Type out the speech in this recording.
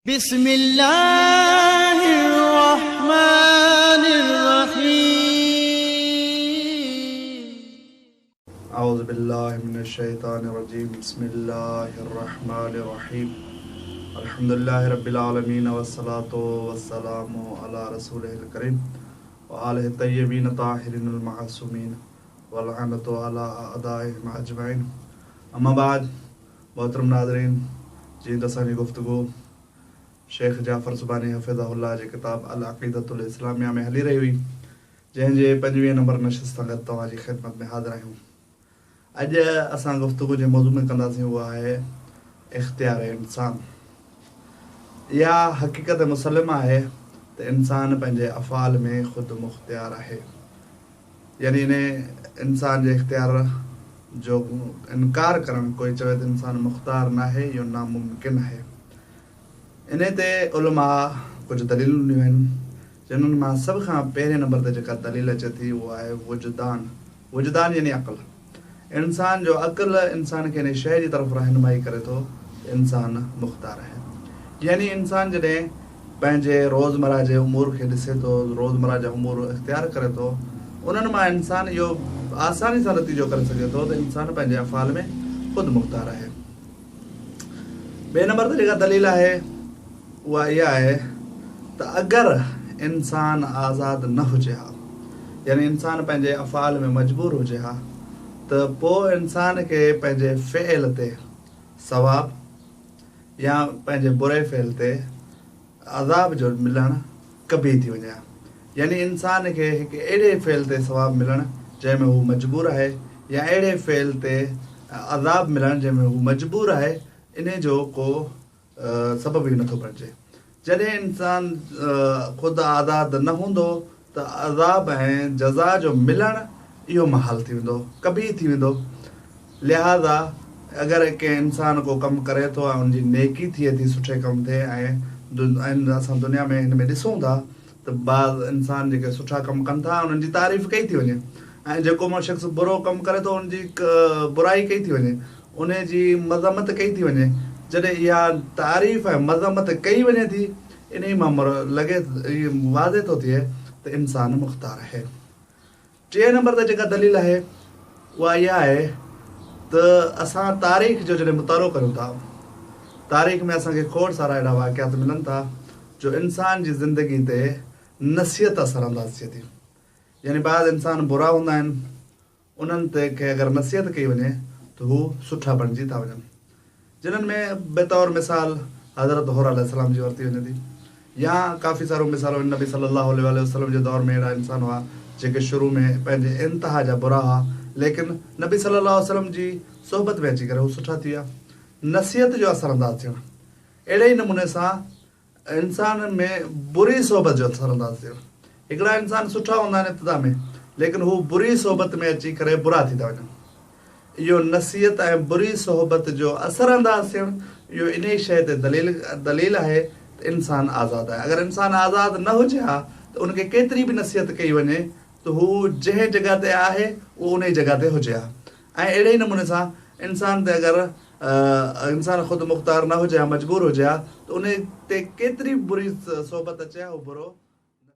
بسم الله الرحمن الرحيم أعوذ بالله من الشيطان الرجيم بسم الله الرحمن الرحيم الحمد لله رب العالمين والصلاة والسلام على رسوله الكريم وآله الطيبين الطاهرين المعصومين واللعنة على أعدائهم أجمعين أما بعد मोहतरम नाज़रीन जीअं त असांजी गुफ्तगू शेख जाफ़र सुबानी हफ़िज़हुल्लाह जी किताब अक़ीदत الاسلاميہ में हली रही हुई, जंहिंजे 25 नंबर नशिस्त सां गॾु तव्हांजी ख़िदमत में हाज़िर आहियूं। अॼु असां गुफ्तगू जे मौज़ू में कंदासीं, उहा आहे इख़्तियार इंसान। इहा हक़ीक़त मुसलम आहे त इंसान पंहिंजे अफ़ाल में ख़ुदि मुख़्तियार आहे, यानी इन इंसान जे इख़्तियार जो इनकार करणु, कोई चवे त इंसान मुख़्तार न आहे, इहो नामुमकिन आहे। इन ते उलमा कुझु दलीलूं ॾिनियूं आहिनि, जिन्हनि मां सभ खां पहिरें नंबर ते जेका दलील अचे थी उहा आहे वुजदान। वुजदान यानी अक़ल। इंसान जो अक़ल इंसान खे इन शइ जी तरफ़ रहनुमाई करे थो इंसान मुख़्तार आहे। यानी इंसान जॾहिं पंहिंजे रोज़मर्रा जे उमूर खे ॾिसे थो, रोज़मर्रा जा उमूर इख़्तियार करे थो, उन्हनि मां इंसान इहो आसानी सां नतीजो करे सघे थो त इंसान पंहिंजे अफ़ाल में ख़ुदि मुख़्तार आहे। ॿिए नंबर ते जेका दलील आहे उहा इहा आहे त अगरि इंसान आज़ाद न हुजे हा, यानी इंसान पंहिंजे अफ़ाल में मजबूर हुजे हा, त पोइ इंसान खे पंहिंजे फ़ेल ते सवाब या पंहिंजे बुरे फ़ेल ते अज़ाब जो मिलणु कबी थी वञे हा। यानी इंसान खे हिकु अहिड़े फ़ेल ते सवाब मिलणु जंहिंमें हू मजबूर आहे, या अहिड़े फ़ेल ते अज़ाब मिलणु जंहिंमें हू मजबूर आहे, इन जो को सबब ई नथो बणिजे। जॾहिं इंसान ख़ुदि आज़ाद न हूंदो त अज़ाब ऐं जज़ा जो मिलणु इहो महल थी वेंदो, कबी थी वेंदो। लिहाज़ा अगरि कंहिं इंसान को कमु करे थो ऐं उनजी नेकी थिए थी, सुठे कम ते, ऐं असां दुनिया में हिन में ॾिसूं था त बाज़ इंसान जेके सुठा कमु कनि था उन्हनि जी तारीफ़ कई थी वञे, ऐं जेको शख़्स बुरो कमु करे थो उनजी बुराई कई थी वञे, उन जी मज़मत कई थी वञे। जॾहिं इहा तारीफ़ ऐं मज़मत कई वञे थी, इन ई मां लॻे वाज़े थो थिए त इंसान मुख़्तार आहे। टे नंबर ते जेका दलील आहे उहा इहा आहे त असां तारीख़ जो जॾहिं मुतालो कयूं था, तारीख़ में असांखे खोड़ सारा अहिड़ा वाक़ियात मिलनि था जो इंसान जी ज़िंदगी ते नसीहत असरअंदाज़ थिए थी। यानी बाज़ इंसान बुरा हूंदा आहिनि, उन्हनि ते खे अगरि नसीहत कई वञे त हू सुठा बणिजी था वञनि, जिन्हनि में बेतौर मिसाल हज़रत हुर अलैहिस्सलाम जी वरिती वञे थी, या काफ़ी सारो मिसाल नबी सल्लल्लाहु अलैहि वसल्लम जे दौर में अहिड़ा इंसान हुआ जेके शुरू में पंहिंजे इंतिहा जा बुरा हुआ, लेकिन नबी सल्लल्लाहु अलैहि वसल्लम जी सोहबत में अची करे हू सुठा थी विया। नसीहत जो असरअंदाज़ थियणु, अहिड़े ई नमूने सां इंसान में बुरी सोहबत जो असरअंदाज़ थियणु। हिकिड़ा इंसान सुठा हूंदा आहिनि इब्तिदा में, लेकिन हू बुरी सोहबत में अची करे बुरा थी था वञनि। इहो नसीहत ऐं बुरी सोहबत जो असरअंदाज़ थियणु, इहो इन ई शइ ते दलील आहे त इंसान आज़ादु आहे। अगरि इंसान आज़ादु न हुजे हा त उनखे केतिरी बि नसीहत कई वञे त हू जंहिं जॻह ते आहे उहो उन ई जॻह ते हुजे हा। ऐं अहिड़े ई नमूने सां इंसान ते अगरि इंसान ख़ुदि मुख़्तार न हुजे हा, मजबूर हुजे हा, त उन ते केतिरी बुरी सोहबत अचे हा, उहो बुरो